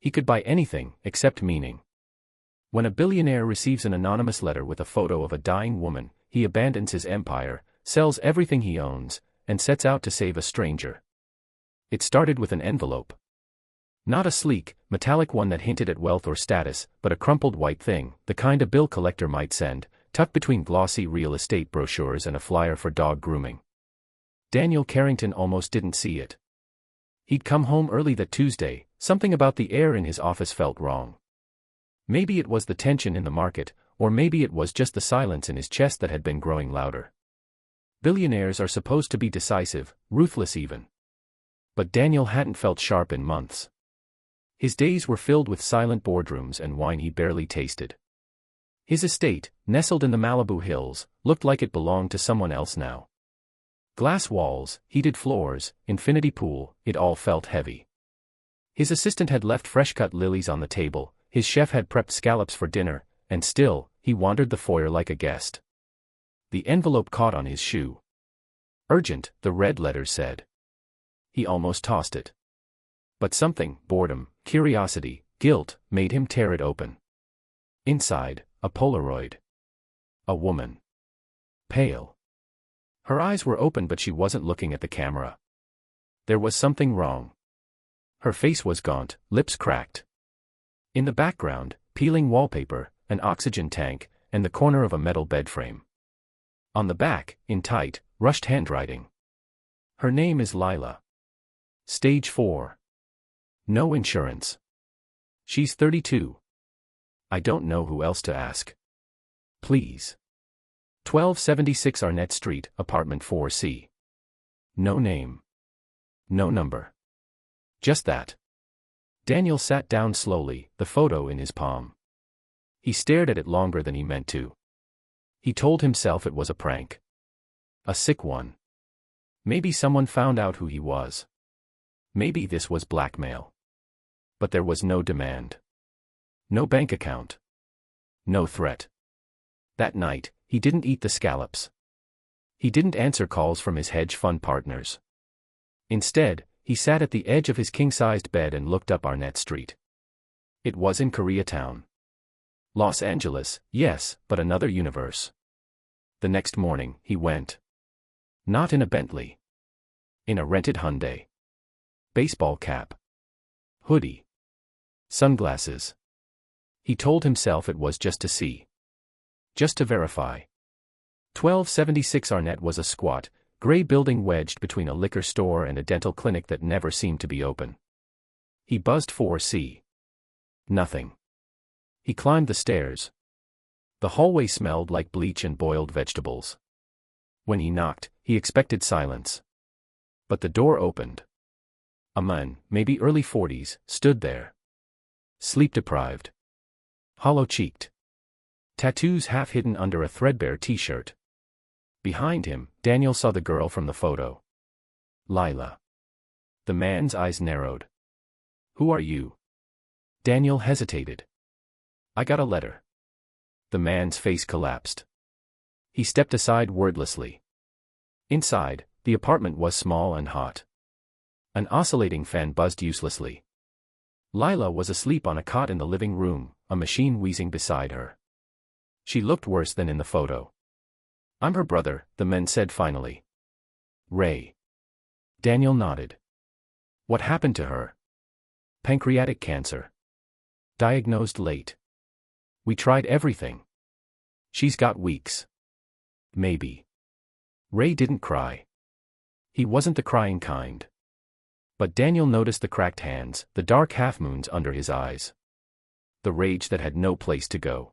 He could buy anything, except meaning. When a billionaire receives an anonymous letter with a photo of a dying woman, he abandons his empire, sells everything he owns, and sets out to save a stranger. It started with an envelope. Not a sleek, metallic one that hinted at wealth or status, but a crumpled white thing, the kind a bill collector might send, tucked between glossy real estate brochures and a flyer for dog grooming. Daniel Carrington almost didn't see it. He'd come home early that Tuesday, something about the air in his office felt wrong. Maybe it was the tension in the market, or maybe it was just the silence in his chest that had been growing louder. Billionaires are supposed to be decisive, ruthless even. But Daniel hadn't felt sharp in months. His days were filled with silent boardrooms and wine he barely tasted. His estate, nestled in the Malibu hills, looked like it belonged to someone else now. Glass walls, heated floors, infinity pool, it all felt heavy. His assistant had left fresh-cut lilies on the table, his chef had prepped scallops for dinner, and still, he wandered the foyer like a guest. The envelope caught on his shoe. Urgent, the red letters said. He almost tossed it. But something, boredom, curiosity, guilt, made him tear it open. Inside, a Polaroid. A woman. Pale. Her eyes were open but she wasn't looking at the camera. There was something wrong. Her face was gaunt, lips cracked. In the background, peeling wallpaper, an oxygen tank, and the corner of a metal bed frame. On the back, in tight, rushed handwriting. Her name is Lila. Stage 4. No insurance. She's 32. I don't know who else to ask. Please. 1276 Arnett Street, apartment 4C. No name. No number. Just that. Daniel sat down slowly, the photo in his palm. He stared at it longer than he meant to. He told himself it was a prank. A sick one. Maybe someone found out who he was. Maybe this was blackmail. But there was no demand. No bank account. No threat. That night, he didn't eat the scallops. He didn't answer calls from his hedge fund partners. Instead, he sat at the edge of his king-sized bed and looked up Arnett Street. It was in Koreatown. Los Angeles, yes, but another universe. The next morning, he went. Not in a Bentley. In a rented Hyundai. Baseball cap. Hoodie. Sunglasses. He told himself it was just to see. Just to verify. 1276 Arnett was a squat, gray building wedged between a liquor store and a dental clinic that never seemed to be open. He buzzed 4C. Nothing. He climbed the stairs. The hallway smelled like bleach and boiled vegetables. When he knocked, he expected silence. But the door opened. A man, maybe early 40s, stood there. Sleep-deprived. Hollow-cheeked. Tattoos half hidden under a threadbare t-shirt. Behind him, Daniel saw the girl from the photo. Lila. The man's eyes narrowed. Who are you? Daniel hesitated. I got a letter. The man's face collapsed. He stepped aside wordlessly. Inside, the apartment was small and hot. An oscillating fan buzzed uselessly. Lila was asleep on a cot in the living room, a machine wheezing beside her. She looked worse than in the photo. I'm her brother, the man said finally. Ray. Daniel nodded. What happened to her? Pancreatic cancer. Diagnosed late. We tried everything. She's got weeks. Maybe. Ray didn't cry. He wasn't the crying kind. But Daniel noticed the cracked hands, the dark half-moons under his eyes. The rage that had no place to go.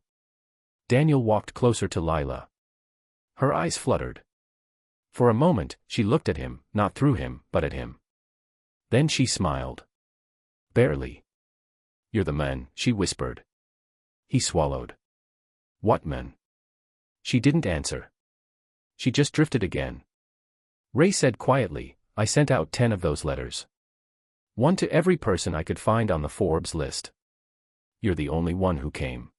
Daniel walked closer to Lila. Her eyes fluttered. For a moment, she looked at him, not through him, but at him. Then she smiled. Barely. You're the man, she whispered. He swallowed. What man? She didn't answer. She just drifted again. Ray said quietly, I sent out 10 of those letters. One to every person I could find on the Forbes list. You're the only one who came.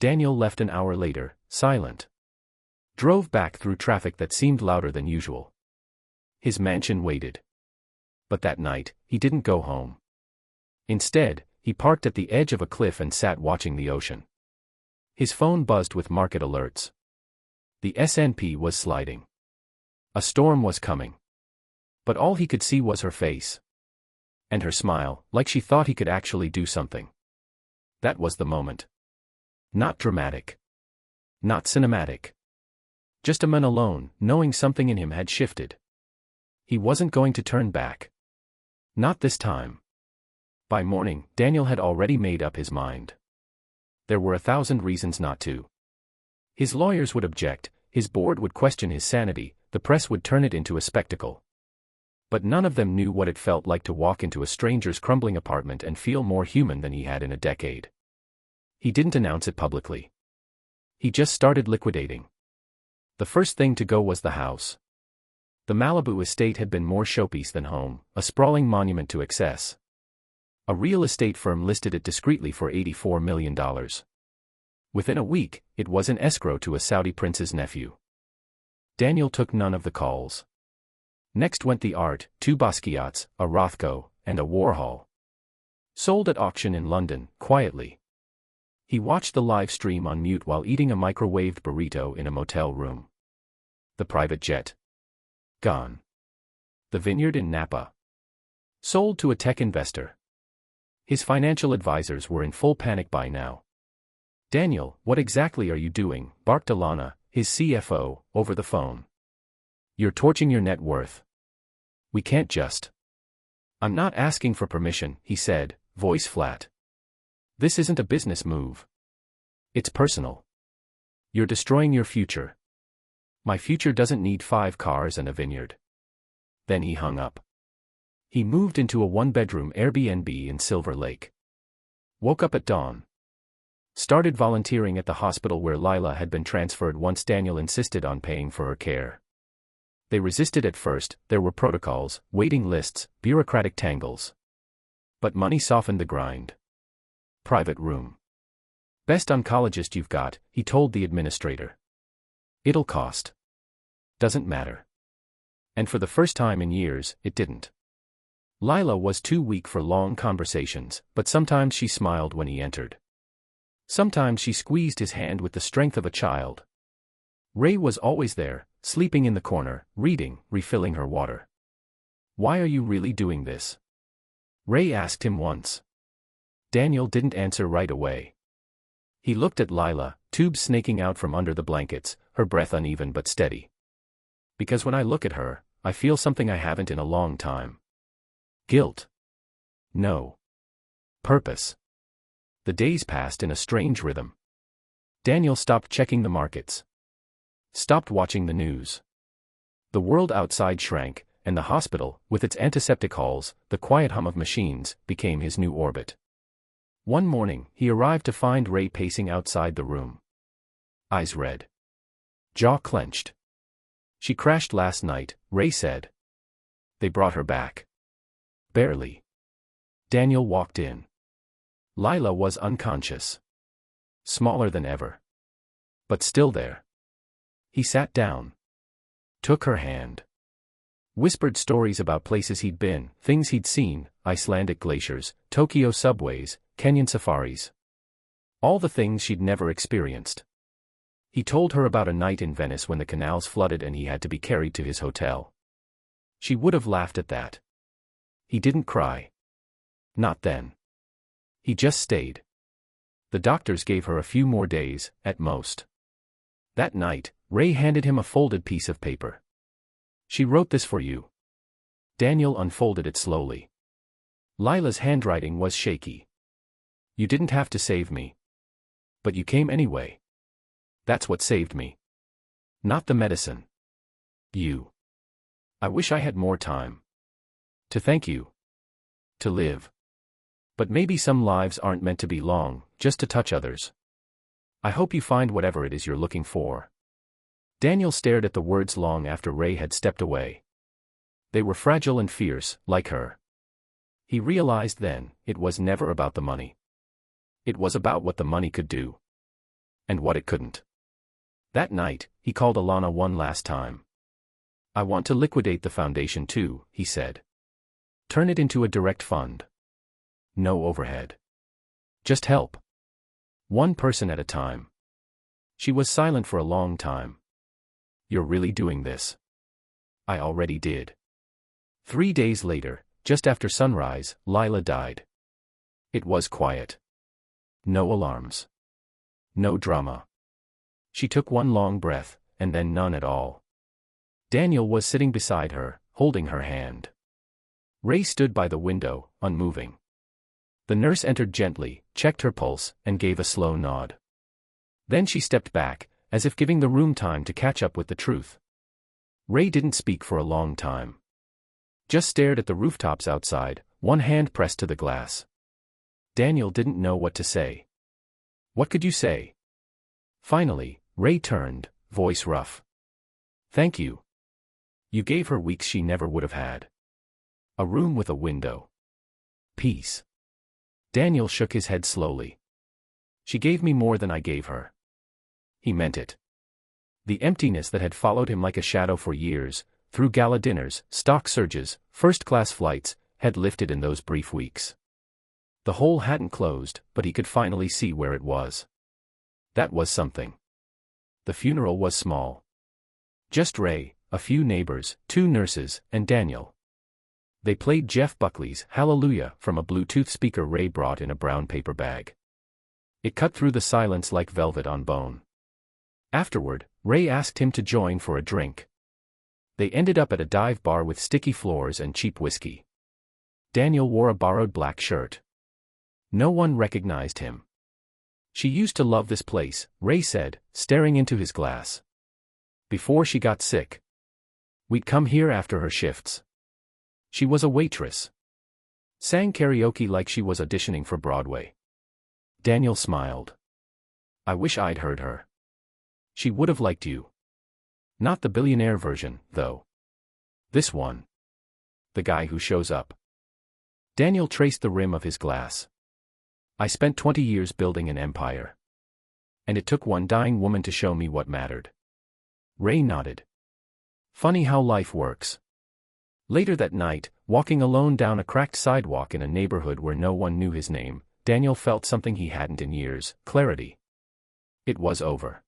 Daniel left an hour later, silent. Drove back through traffic that seemed louder than usual. His mansion waited. But that night, he didn't go home. Instead, he parked at the edge of a cliff and sat watching the ocean. His phone buzzed with market alerts. The S&P was sliding. A storm was coming. But all he could see was her face. And her smile, like she thought he could actually do something. That was the moment. Not dramatic. Not cinematic. Just a man alone, knowing something in him had shifted. He wasn't going to turn back. Not this time. By morning, Daniel had already made up his mind. There were 1,000 reasons not to. His lawyers would object, his board would question his sanity, the press would turn it into a spectacle. But none of them knew what it felt like to walk into a stranger's crumbling apartment and feel more human than he had in a decade. He didn't announce it publicly. He just started liquidating. The first thing to go was the house. The Malibu estate had been more showpiece than home, a sprawling monument to excess. A real estate firm listed it discreetly for $84 million. Within a week, it was in escrow to a Saudi prince's nephew. Daniel took none of the calls. Next went the art, 2 Basquiats, a Rothko, and a Warhol. Sold at auction in London, quietly. He watched the live stream on mute while eating a microwaved burrito in a motel room. The private jet. Gone. The vineyard in Napa. Sold to a tech investor. His financial advisors were in full panic by now. "Daniel, what exactly are you doing?" barked Alana, his CFO, over the phone. "You're torching your net worth. We can't just." "I'm not asking for permission," he said, voice flat. "This isn't a business move. It's personal. You're destroying your future. My future doesn't need 5 cars and a vineyard." Then he hung up. He moved into a 1-bedroom Airbnb in Silver Lake. Woke up at dawn. Started volunteering at the hospital where Lila had been transferred once Daniel insisted on paying for her care. They resisted at first, there were protocols, waiting lists, bureaucratic tangles. But money softened the grind. Private room. "Best oncologist you've got," he told the administrator. "It'll cost." "Doesn't matter." And for the first time in years, it didn't. Lila was too weak for long conversations, but sometimes she smiled when he entered. Sometimes she squeezed his hand with the strength of a child. Ray was always there, sleeping in the corner, reading, refilling her water. "Why are you really doing this?" Ray asked him once. Daniel didn't answer right away. He looked at Lila, tubes snaking out from under the blankets, her breath uneven but steady. "Because when I look at her, I feel something I haven't in a long time. Guilt. No. Purpose." The days passed in a strange rhythm. Daniel stopped checking the markets. Stopped watching the news. The world outside shrank, and the hospital, with its antiseptic halls, the quiet hum of machines, became his new orbit. One morning, he arrived to find Ray pacing outside the room. Eyes red. Jaw clenched. "She crashed last night," Ray said. "They brought her back." "Barely." Daniel walked in. Lila was unconscious. Smaller than ever. But still there. He sat down. Took her hand. Whispered stories about places he'd been, things he'd seen, Icelandic glaciers, Tokyo subways, Kenyan safaris. All the things she'd never experienced. He told her about a night in Venice when the canals flooded and he had to be carried to his hotel. She would have laughed at that. He didn't cry. Not then. He just stayed. The doctors gave her a few more days, at most. That night, Ray handed him a folded piece of paper. "She wrote this for you." Daniel unfolded it slowly. Lila's handwriting was shaky. "You didn't have to save me. But you came anyway. That's what saved me. Not the medicine. You. I wish I had more time. To thank you. To live. But maybe some lives aren't meant to be long, just to touch others. I hope you find whatever it is you're looking for." Daniel stared at the words long after Ray had stepped away. They were fragile and fierce, like her. He realized then, it was never about the money. It was about what the money could do. And what it couldn't. That night, he called Alana one last time. "I want to liquidate the foundation too," he said. "Turn it into a direct fund. No overhead. Just help. One person at a time. She was silent for a long time. You're really doing this? I already did. 3 days later, just after sunrise, Lila died. It was quiet. No alarms. No drama. She took one long breath, and then none at all. Daniel was sitting beside her, holding her hand. Ray stood by the window, unmoving. The nurse entered gently, checked her pulse, and gave a slow nod. Then she stepped back, as if giving the room time to catch up with the truth. Ray didn't speak for a long time. Just stared at the rooftops outside, one hand pressed to the glass. Daniel didn't know what to say. What could you say? Finally, Ray turned, voice rough. Thank you. You gave her weeks she never would have had. A room with a window. Peace. Daniel shook his head slowly. She gave me more than I gave her. He meant it. The emptiness that had followed him like a shadow for years, through gala dinners, stock surges, first-class flights, had lifted in those brief weeks. The hole hadn't closed, but he could finally see where it was. That was something. The funeral was small. Just Ray, a few neighbors, 2 nurses, and Daniel. They played Jeff Buckley's Hallelujah from a Bluetooth speaker Ray brought in a brown paper bag. It cut through the silence like velvet on bone. Afterward, Ray asked him to join for a drink. They ended up at a dive bar with sticky floors and cheap whiskey. Daniel wore a borrowed black shirt. No one recognized him. She used to love this place, Ray said, staring into his glass. Before she got sick. We'd come here after her shifts. She was a waitress. Sang karaoke like she was auditioning for Broadway. Daniel smiled. I wish I'd heard her. She would have liked you. Not the billionaire version, though. This one. The guy who shows up. Daniel traced the rim of his glass. I spent 20 years building an empire. And it took one dying woman to show me what mattered. Ray nodded. Funny how life works. Later that night, walking alone down a cracked sidewalk in a neighborhood where no one knew his name, Daniel felt something he hadn't in years, clarity. It was over.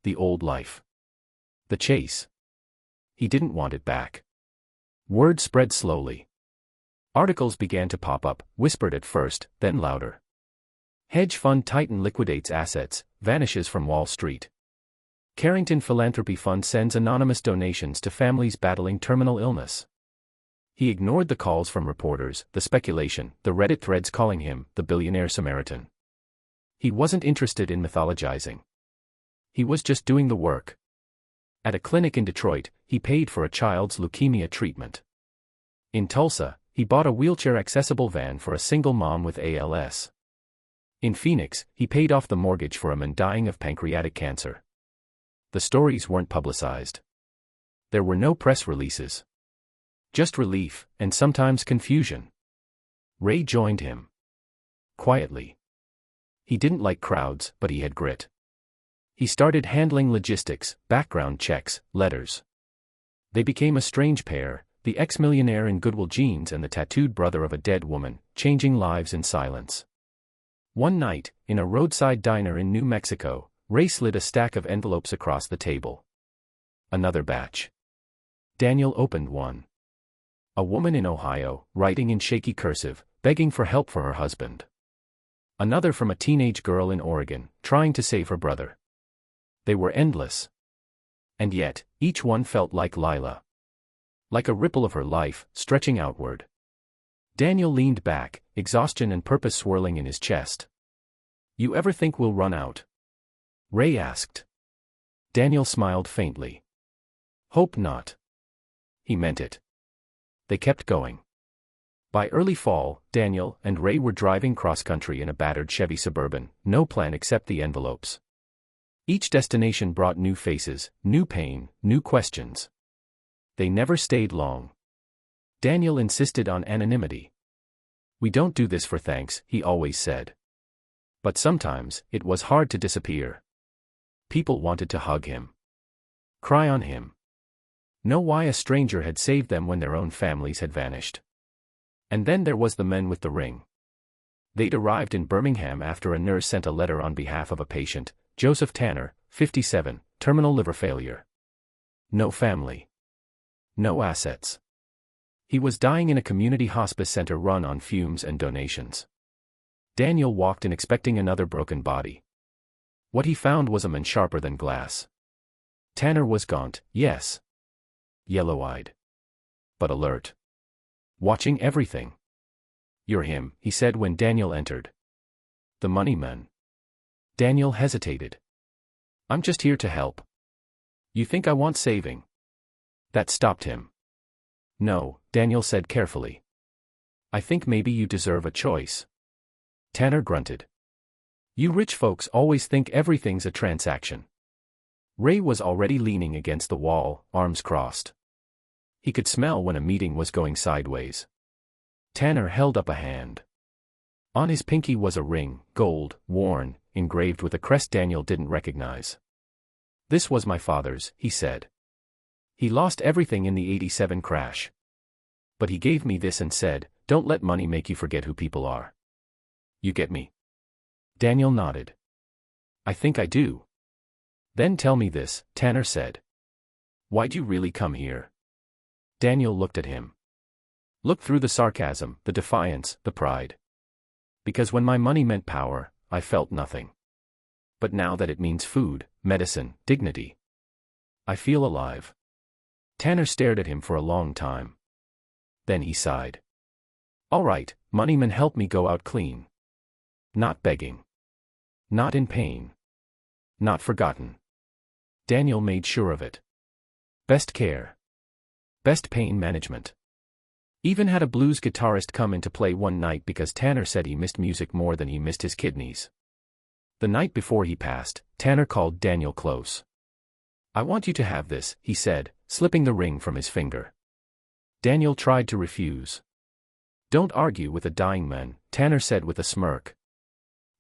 The old life. The chase. He didn't want it back. Word spread slowly. Articles began to pop up, whispered at first, then louder. Hedge fund titan liquidates assets, vanishes from Wall Street. Carrington Philanthropy Fund sends anonymous donations to families battling terminal illness. He ignored the calls from reporters, the speculation, the Reddit threads calling him the billionaire Samaritan. He wasn't interested in mythologizing. He was just doing the work. At a clinic in Detroit, he paid for a child's leukemia treatment. In Tulsa, he bought a wheelchair-accessible van for a single mom with ALS. In Phoenix, he paid off the mortgage for a man dying of pancreatic cancer. The stories weren't publicized. There were no press releases. Just relief, and sometimes confusion. Ray joined him. Quietly. He didn't like crowds, but he had grit. He started handling logistics, background checks, letters. They became a strange pair, the ex-millionaire in Goodwill jeans and the tattooed brother of a dead woman, changing lives in silence. One night, in a roadside diner in New Mexico, Ray slid a stack of envelopes across the table. Another batch. Daniel opened one. A woman in Ohio, writing in shaky cursive, begging for help for her husband. Another from a teenage girl in Oregon, trying to save her brother. They were endless. And yet, each one felt like Lila. Like a ripple of her life, stretching outward. Daniel leaned back, exhaustion and purpose swirling in his chest. You ever think we'll run out? Ray asked. Daniel smiled faintly. Hope not. He meant it. They kept going. By early fall, Daniel and Ray were driving cross-country in a battered Chevy Suburban, no plan except the envelopes. Each destination brought new faces, new pain, new questions. They never stayed long. Daniel insisted on anonymity. We don't do this for thanks, he always said. But sometimes, it was hard to disappear. People wanted to hug him. Cry on him. Know why a stranger had saved them when their own families had vanished. And then there was the men with the ring. They'd arrived in Birmingham after a nurse sent a letter on behalf of a patient, Joseph Tanner, 57, terminal liver failure. No family. No assets. He was dying in a community hospice center run on fumes and donations. Daniel walked in expecting another broken body. What he found was a man sharper than glass. Tanner was gaunt, yes. Yellow-eyed. But alert. Watching everything. "You're him," he said when Daniel entered. "The money man." Daniel hesitated. "I'm just here to help." "You think I want saving?" That stopped him. "No," Daniel said carefully. "I think maybe you deserve a choice." Tanner grunted. "You rich folks always think everything's a transaction." Ray was already leaning against the wall, arms crossed. He could smell when a meeting was going sideways. Tanner held up a hand. On his pinky was a ring, gold, worn, engraved with a crest Daniel didn't recognize. "This was my father's," he said. "He lost everything in the '87 crash. But he gave me this and said, 'Don't let money make you forget who people are.' You get me?" Daniel nodded. "I think I do." "Then tell me this," Tanner said. "Why'd you really come here?" Daniel looked at him. Looked through the sarcasm, the defiance, the pride. "Because when my money meant power, I felt nothing. But now that it means food, medicine, dignity, I feel alive." Tanner stared at him for a long time. Then he sighed. "All right, moneymen help me go out clean. Not begging. Not in pain. Not forgotten." Daniel made sure of it. Best care. Best pain management. Even had a blues guitarist come into play one night because Tanner said he missed music more than he missed his kidneys. The night before he passed, Tanner called Daniel close. "I want you to have this," he said, slipping the ring from his finger. Daniel tried to refuse. "Don't argue with a dying man," Tanner said with a smirk.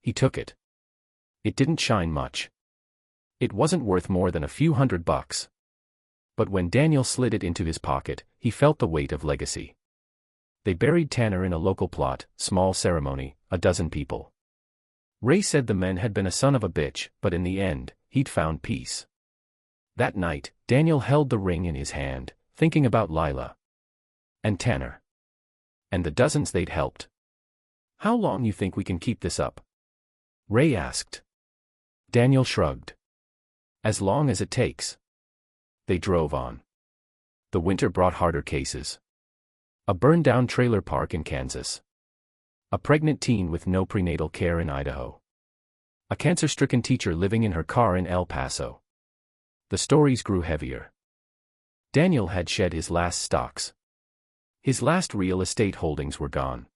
He took it. It didn't shine much. It wasn't worth more than a few $100. But when Daniel slid it into his pocket, he felt the weight of legacy. They buried Tanner in a local plot, small ceremony, 12 people. Ray said the man had been a son of a bitch, but in the end, he'd found peace. That night, Daniel held the ring in his hand, thinking about Lila. And Tanner. And the dozens they'd helped. "How long you think we can keep this up?" Ray asked. Daniel shrugged. "As long as it takes." They drove on. The winter brought harder cases. A burned-down trailer park in Kansas. A pregnant teen with no prenatal care in Idaho. A cancer-stricken teacher living in her car in El Paso. The stories grew heavier. Daniel had shed his last stocks. His last real estate holdings were gone.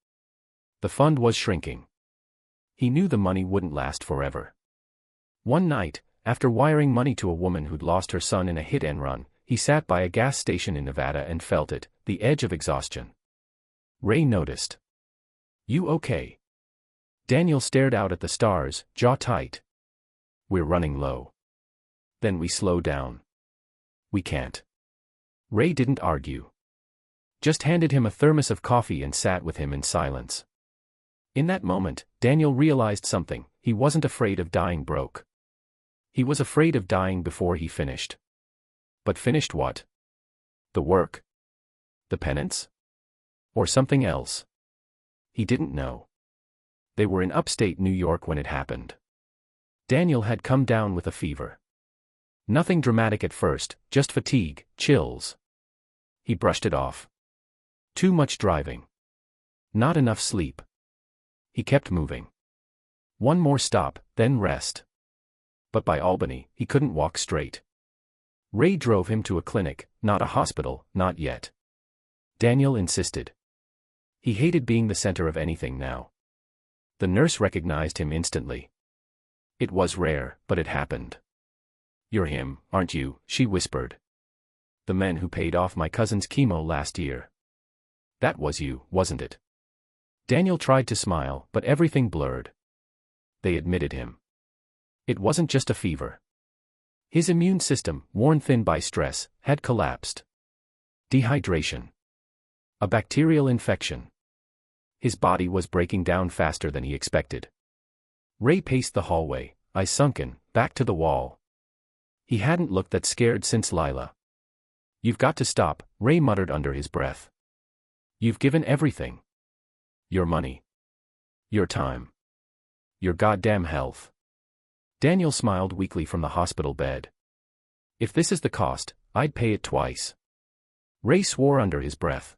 The fund was shrinking. He knew the money wouldn't last forever. One night, after wiring money to a woman who'd lost her son in a hit-and-run, he sat by a gas station in Nevada and felt it, the edge of exhaustion. Ray noticed. "You okay?" Daniel stared out at the stars, jaw tight. "We're running low." "Then we slow down." "We can't." Ray didn't argue. Just handed him a thermos of coffee and sat with him in silence. In that moment, Daniel realized something: he wasn't afraid of dying broke. He was afraid of dying before he finished. But finished what? The work? The penance? Or something else? He didn't know. They were in upstate New York when it happened. Daniel had come down with a fever. Nothing dramatic at first, just fatigue, chills. He brushed it off. Too much driving. Not enough sleep. He kept moving. One more stop, then rest. But by Albany, he couldn't walk straight. Ray drove him to a clinic, not a hospital, not yet. Daniel insisted. He hated being the center of anything now. The nurse recognized him instantly. It was rare, but it happened. "You're him, aren't you?" she whispered. "The man who paid off my cousin's chemo last year. That was you, wasn't it?" Daniel tried to smile, but everything blurred. They admitted him. It wasn't just a fever. His immune system, worn thin by stress, had collapsed. Dehydration. A bacterial infection. His body was breaking down faster than he expected. Ray paced the hallway, eyes sunken, back to the wall. He hadn't looked that scared since Lila. "You've got to stop," Ray muttered under his breath. "You've given everything. Your money. Your time. Your goddamn health." Daniel smiled weakly from the hospital bed. "If this is the cost, I'd pay it twice." Ray swore under his breath.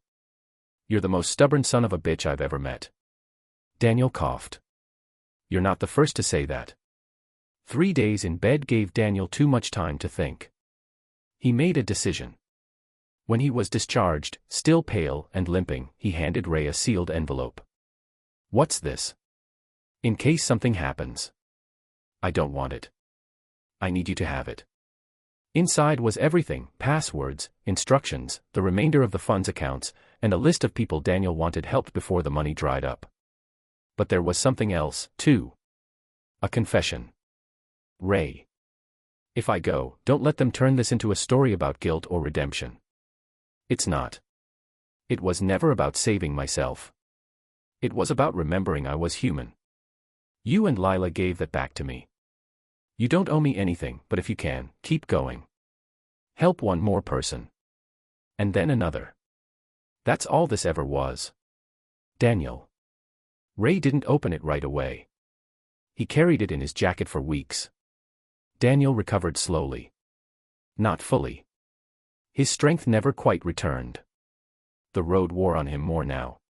"You're the most stubborn son of a bitch I've ever met." Daniel coughed. "You're not the first to say that." 3 days in bed gave Daniel too much time to think. He made a decision. When he was discharged, still pale and limping, he handed Ray a sealed envelope. "What's this?" "In case something happens." "I don't want it. I need you to have it." Inside was everything: passwords, instructions, the remainder of the fund's accounts, and a list of people Daniel wanted helped before the money dried up. But there was something else, too. A confession. "Ray. If I go, don't let them turn this into a story about guilt or redemption. It's not. It was never about saving myself. It was about remembering I was human. You and Lila gave that back to me. You don't owe me anything, but if you can, keep going. Help one more person. And then another. That's all this ever was. Daniel." Ray didn't open it right away. He carried it in his jacket for weeks. Daniel recovered slowly. Not fully. His strength never quite returned. The road wore on him more now.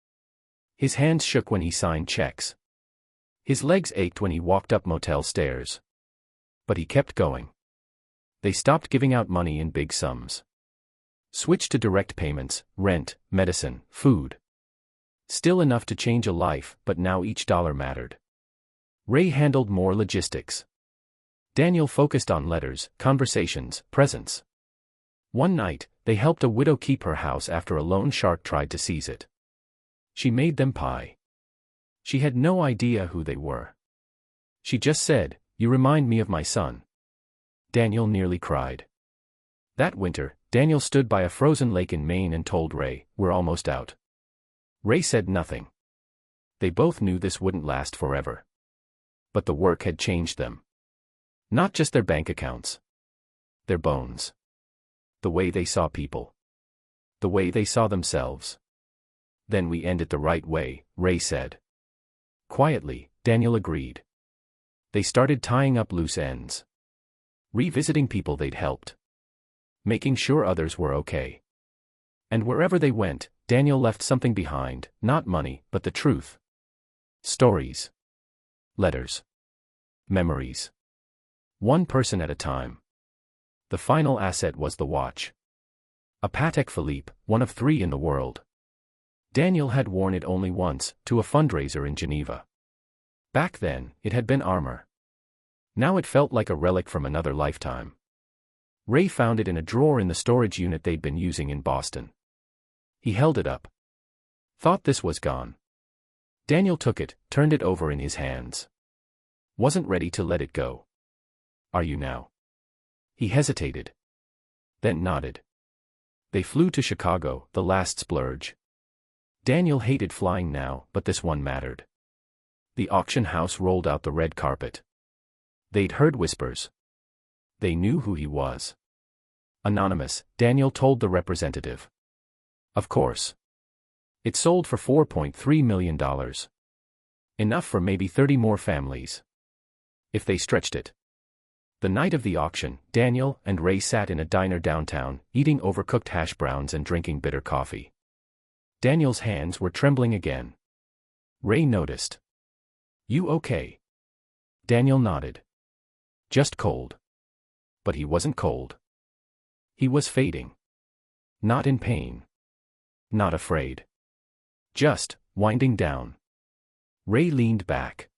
His hands shook when he signed checks. His legs ached when he walked up motel stairs. But he kept going. They stopped giving out money in big sums. Switched to direct payments: rent, medicine, food. Still enough to change a life, but now each dollar mattered. Ray handled more logistics. Daniel focused on letters, conversations, presents. One night, they helped a widow keep her house after a loan shark tried to seize it. She made them pie. She had no idea who they were. She just said, "You remind me of my son." Daniel nearly cried. That winter, Daniel stood by a frozen lake in Maine and told Ray, "We're almost out." Ray said nothing. They both knew this wouldn't last forever. But the work had changed them. Not just their bank accounts. Their bones. The way they saw people. The way they saw themselves. "Then we end it the right way," Ray said. Quietly, Daniel agreed. They started tying up loose ends. Revisiting people they'd helped. Making sure others were okay. And wherever they went, Daniel left something behind, not money, but the truth. Stories. Letters. Memories. One person at a time. The final asset was the watch. A Patek Philippe, one of 3 in the world. Daniel had worn it only once, to a fundraiser in Geneva. Back then, it had been armor. Now it felt like a relic from another lifetime. Ray found it in a drawer in the storage unit they'd been using in Boston. He held it up. Thought this was gone. Daniel took it, turned it over in his hands. Wasn't ready to let it go. "Are you now?" He hesitated. Then nodded. They flew to Chicago, the last splurge. Daniel hated flying now, but this one mattered. The auction house rolled out the red carpet. They'd heard whispers. They knew who he was. Anonymous, Daniel told the representative. Of course. It sold for $4.3 million. Enough for maybe 30 more families. If they stretched it. The night of the auction, Daniel and Ray sat in a diner downtown, eating overcooked hash browns and drinking bitter coffee. Daniel's hands were trembling again. Ray noticed. "You okay?" Daniel nodded. "Just cold." But he wasn't cold. He was fading. Not in pain. Not afraid. Just winding down. Ray leaned back.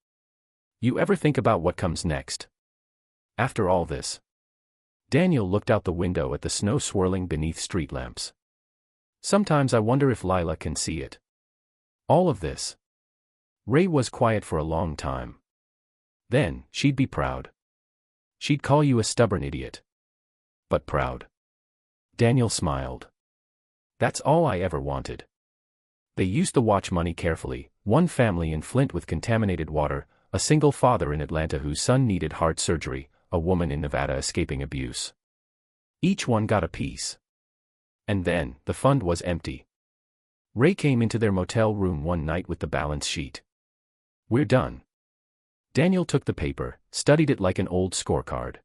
"You ever think about what comes next? After all this?" Daniel looked out the window at the snow swirling beneath street lamps. "Sometimes I wonder if Lila can see it. All of this." Ray was quiet for a long time. "Then, she'd be proud. She'd call you a stubborn idiot. But proud." Daniel smiled. "That's all I ever wanted." They used the watch money carefully, One family in Flint with contaminated water, a single father in Atlanta whose son needed heart surgery, a woman in Nevada escaping abuse. Each one got a piece. And then, the fund was empty. Ray came into their motel room one night with the balance sheet. "We're done." Daniel took the paper, studied it like an old scorecard.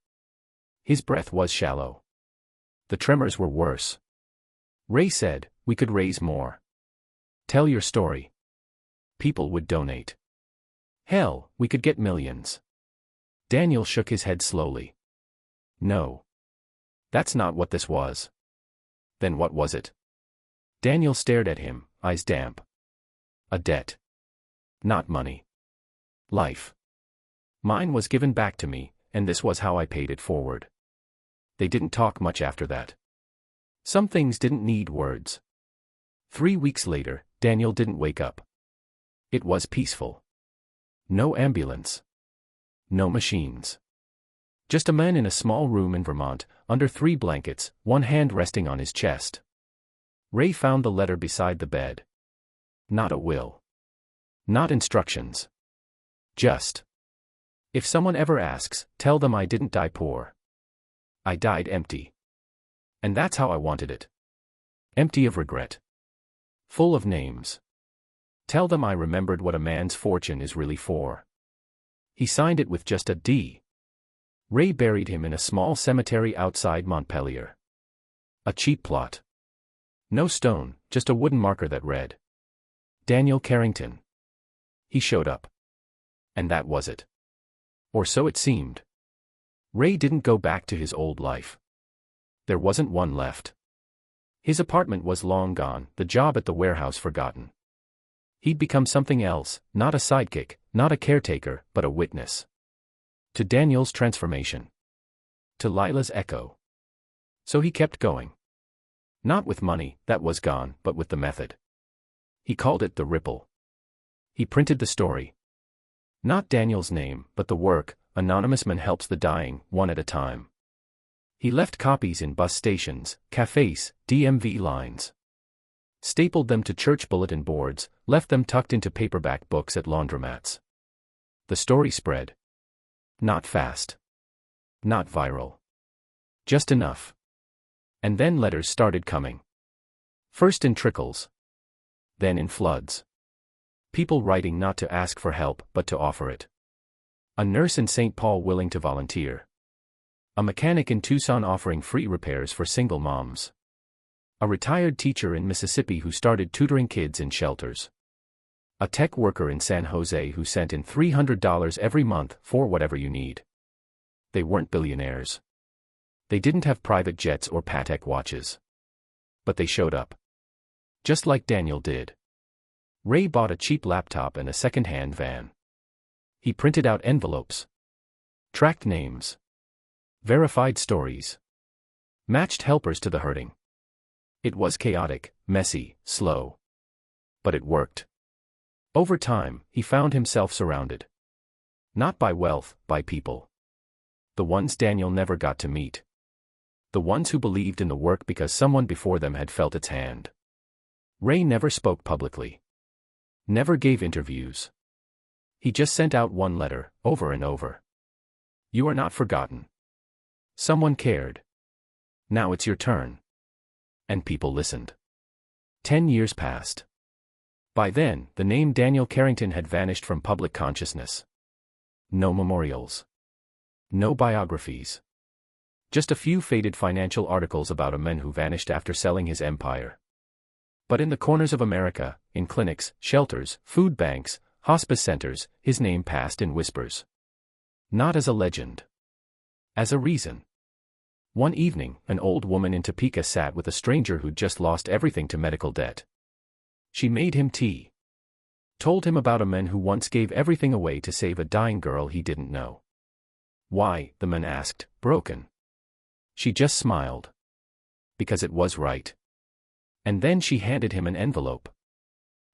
His breath was shallow. The tremors were worse. Ray said, "We could raise more. Tell your story. People would donate. Hell, we could get millions." Daniel shook his head slowly. "No. That's not what this was." "Then what was it?" Daniel stared at him, eyes damp. "A debt. Not money. Life. Mine was given back to me, and this was how I paid it forward." They didn't talk much after that. Some things didn't need words. 3 weeks later, Daniel didn't wake up. It was peaceful. No ambulance. No machines. Just a man in a small room in Vermont, under 3 blankets, one hand resting on his chest. Ray found the letter beside the bed. Not a will. Not instructions. Just, "If someone ever asks, tell them I didn't die poor. I died empty. And that's how I wanted it. Empty of regret. Full of names. Tell them I remembered what a man's fortune is really for." He signed it with just a D. Ray buried him in a small cemetery outside Montpelier. A cheap plot. No stone, just a wooden marker that read, "Daniel Carrington." He showed up. And that was it. Or so it seemed. Ray didn't go back to his old life. There wasn't one left. His apartment was long gone, the job at the warehouse forgotten. He'd become something else, not a sidekick, not a caretaker, but a witness. To Daniel's transformation. To Lila's echo. So he kept going. Not with money, that was gone, but with the method. He called it the ripple. He printed the story. Not Daniel's name, but the work. Anonymous man helps the dying, one at a time. He left copies in bus stations, cafes, DMV lines. Stapled them to church bulletin boards, left them tucked into paperback books at laundromats. The story spread. Not fast. Not viral. Just enough. And then letters started coming. First in trickles. Then in floods. People writing not to ask for help, but to offer it. A nurse in St. Paul willing to volunteer. A mechanic in Tucson offering free repairs for single moms. A retired teacher in Mississippi who started tutoring kids in shelters. A tech worker in San Jose who sent in $300 every month for whatever you need. They weren't billionaires. They didn't have private jets or Patek watches. But they showed up. Just like Daniel did. Ray bought a cheap laptop and a second-hand van. He printed out envelopes. Tracked names. Verified stories. Matched helpers to the hurting. It was chaotic, messy, slow. But it worked. Over time, he found himself surrounded. Not by wealth, by people. The ones Daniel never got to meet. The ones who believed in the work because someone before them had felt its hand. Ray never spoke publicly. Never gave interviews. He just sent out one letter, over and over. "You are not forgotten. Someone cared. Now it's your turn." And people listened. 10 years passed. By then, the name Daniel Carrington had vanished from public consciousness. No memorials. No biographies. Just a few faded financial articles about a man who vanished after selling his empire. But in the corners of America, in clinics, shelters, food banks, hospice centers, his name passed in whispers. Not as a legend. As a reason. One evening, an old woman in Topeka sat with a stranger who'd just lost everything to medical debt. She made him tea. Told him about a man who once gave everything away to save a dying girl he didn't know. "Why?" the man asked, broken. She just smiled. Because it was right. And then she handed him an envelope.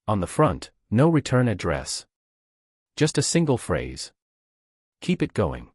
On the front, no return address. Just a single phrase. "Keep it going."